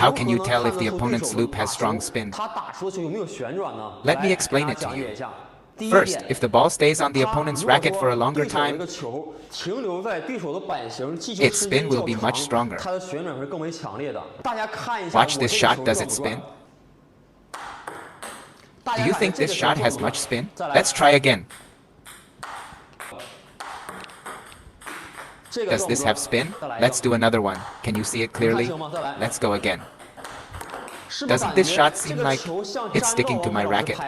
How can you tell if the opponent's loop has strong spin? Let me explain it to you. First, if the ball stays on the opponent's racket for a longer time, its spin will be much stronger. Watch this shot, does it spin? Do you think this shot has much spin? Let's try again. Does this have spin? Let's do another one. Can you see it clearly? Let's go again. Doesn't this shot seem like it's sticking to my racket?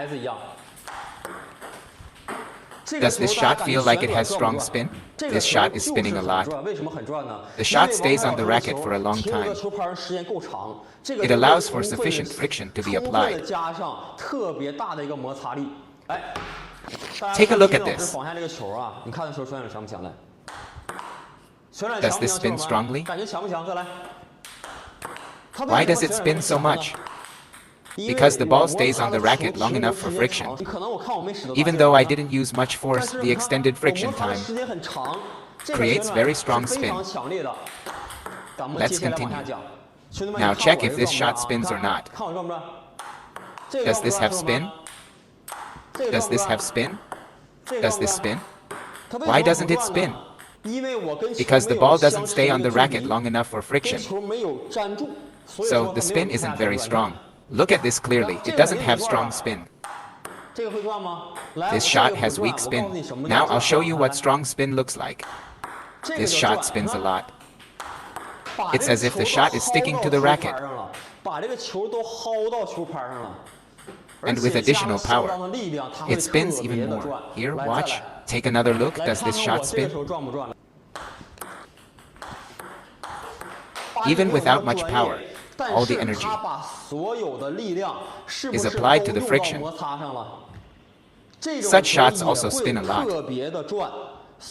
Does this shot feel like it has strong spin? This shot is spinning a lot. The shot stays on the racket for a long time. It allows for sufficient friction to be applied. Take a look at this. Does this spin strongly? Why does it spin so much? Because the ball stays on the racket long enough for friction. Even though I didn't use much force, the extended friction time creates very strong spin. Let's continue. Now check if this shot spins or not. Does this have spin? Does this have spin? Does this spin? Why doesn't it spin? Because the ball doesn't stay on the racket long enough for friction. So the spin isn't very strong. Look at this clearly, it doesn't have strong spin. This shot has weak spin. Now I'll show you what strong spin looks like. This shot spins a lot. It's as if the shot is sticking to the racket. And with additional power, it spins even more. Here, watch. Take another look. Does this shot spin? Even without much power, all the energy is applied to the friction. Such shots also spin a lot.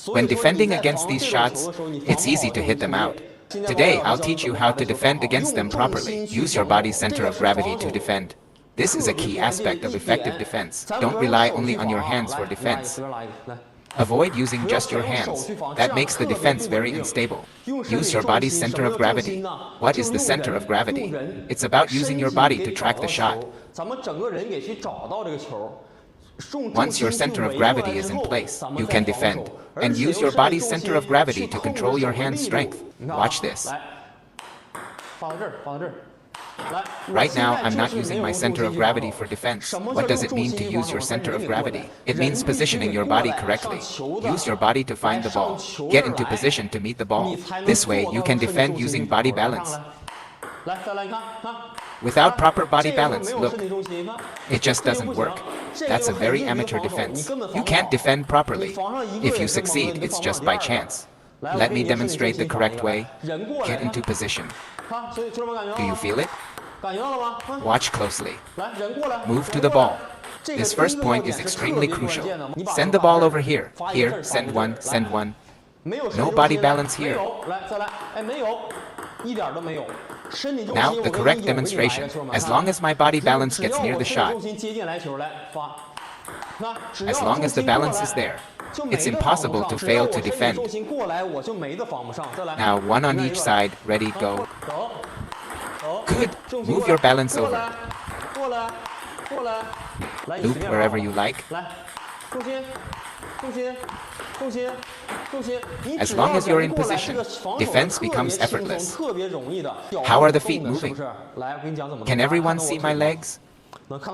When defending against these shots, it's easy to hit them out. Today, I'll teach you how to defend against them properly. Use your body's center of gravity to defend. This is a key aspect of effective defense. Don't rely only on your hands for defense. Avoid using just your hands. That makes the defense very unstable. Use your body's center of gravity. What is the center of gravity? It's about using your body to track the shot. Once your center of gravity is in place, you can defend. And use your body's center of gravity to control your hand's strength. Watch this. Right now, I'm not using my center of gravity for defense. What does it mean to use your center of gravity? It means positioning your body correctly. Use your body to find the ball. Get into position to meet the ball. This way, you can defend using body balance. Without proper body balance, look, it just doesn't work. That's a very amateur defense. You can't defend properly. If you succeed, it's just by chance. Let me demonstrate the correct way. Get into position. Do you feel it? Watch closely. Move to the ball. This first point is extremely crucial. Send the ball over here. Here, send one, send one. No body balance here. Now, the correct demonstration. As long as my body balance gets near the shot, as long as the balance is there, it's impossible to fail to defend. Now, one on each side. Ready, go. Good. Move your balance over. Loop wherever you like. As long as you're in position, defense becomes effortless. How are the feet moving? Can everyone see my legs?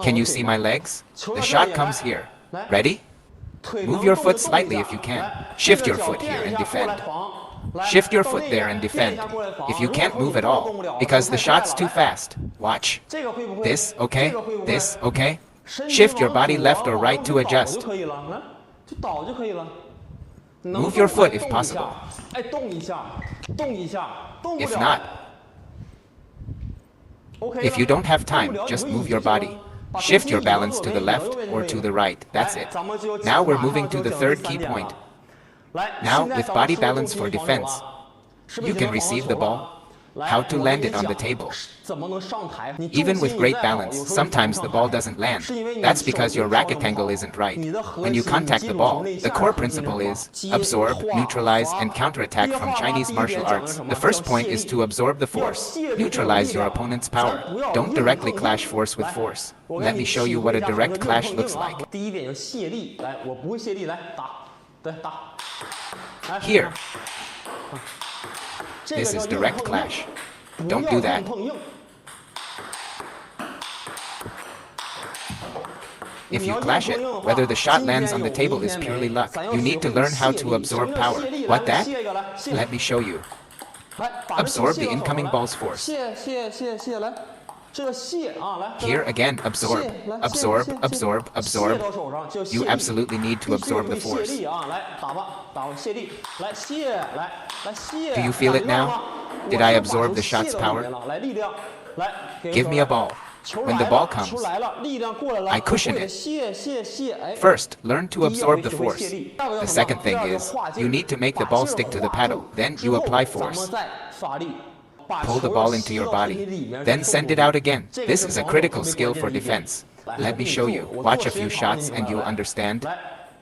Can you see my legs? The shot comes here. Ready? Move your foot slightly if you can. Shift your foot here and defend. Shift your foot there and defend. If you can't move at all, because the shot's too fast, watch. This, okay? This, okay? Shift your body left or right to adjust. Move your foot if possible. If not, if you don't have time, just move your body. Shift your balance to the left or to the right. That's it. Now we're moving to the third key point. Now, with body balance for defense, you can receive the ball. how to land it on the table. Even with great balance, sometimes the ball doesn't land. That's because your racket angle isn't right. When you contact the ball, the core principle is absorb, neutralize, and counterattack from Chinese martial arts. The first point is to absorb the force. Neutralize your opponent's power. Don't directly clash force with force. Let me show you what a direct clash looks like. Here. This is direct clash. Don't do that. If you clash it, whether the shot lands on the table is purely luck. You need to learn how to absorb power. What that? Let me show you. Absorb the incoming ball's force. Here again, absorb, absorb, absorb, absorb. You absolutely need to absorb the force. Do you feel it now? Did I absorb the shot's power? Give me a ball. When the ball comes, I cushion it. First, learn to absorb the force. The second thing is, you need to make the ball stick to the paddle. Then you apply force. Pull the ball into your body. Then send it out again. This is a critical skill for defense. Let me show you. Watch a few shots and you'll understand.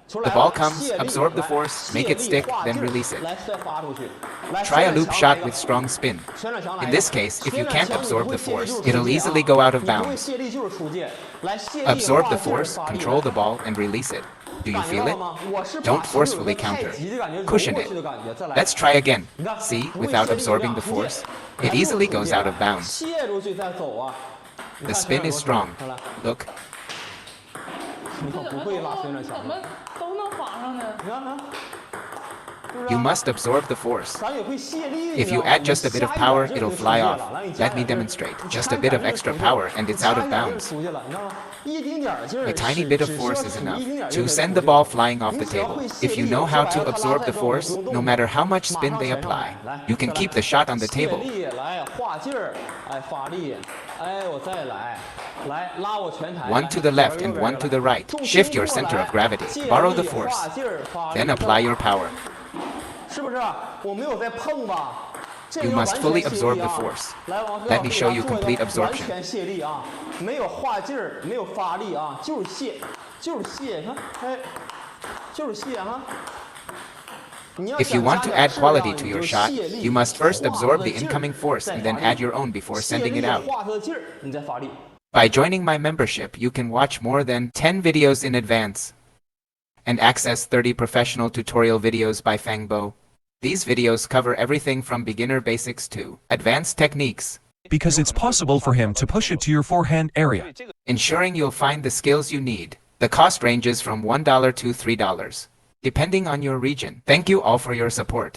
The ball comes, absorb the force, make it stick, then release it. Try a loop shot with strong spin. In this case, if you can't absorb the force, it'll easily go out of bounds. Absorb the force, control the ball, and release it. Do you feel it? Don't forcefully counter. Cushion it. Let's try again. See, without absorbing the force, it easily goes out of bounds. The spin is strong. Look. You must absorb the force. If you add just a bit of power, it'll fly off. Let me demonstrate. Just a bit of extra power and it's out of bounds. A tiny bit of force is enough to send the ball flying off the table. If you know how to absorb the force, no matter how much spin they apply, you can keep the shot on the table. One to the left and one to the right. Shift your center of gravity. Borrow the force. Then apply your power. You must fully absorb the force. Let me show you complete absorption. If you want to add quality to your shot, you must first absorb the incoming force and then add your own before sending it out. By joining my membership, you can watch more than 10 videos in advance and access 30 professional tutorial videos by Fangbo. These videos cover everything from beginner basics to advanced techniques. Because it's possible for him to push it to your forehand area, ensuring you'll find the skills you need. The cost ranges from $1 to $3, depending on your region. Thank you all for your support.